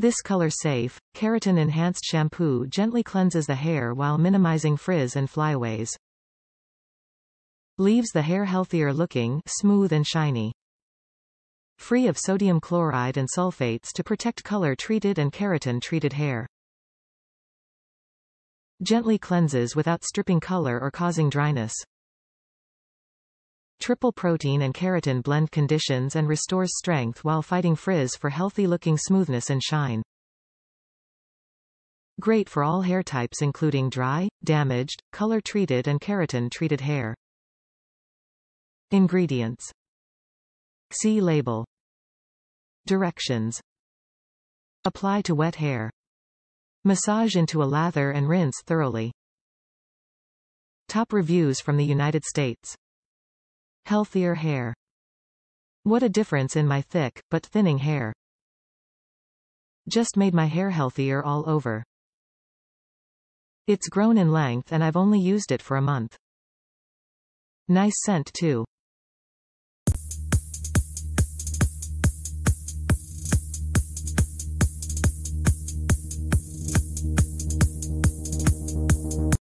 This color-safe, keratin-enhanced shampoo gently cleanses the hair while minimizing frizz and flyaways. Leaves the hair healthier looking, smooth and shiny. Free of sodium chloride and sulfates to protect color-treated and keratin-treated hair. Gently cleanses without stripping color or causing dryness. Triple protein and keratin blend conditions and restores strength while fighting frizz for healthy-looking smoothness and shine. Great for all hair types including dry, damaged, color-treated and keratin-treated hair. Ingredients. See label. Directions. Apply to wet hair. Massage into a lather and rinse thoroughly. Top reviews from the United States. Healthier hair. What a difference in my thick, but thinning hair. Just made my hair healthier all over. It's grown in length and I've only used it for a month. Nice scent too.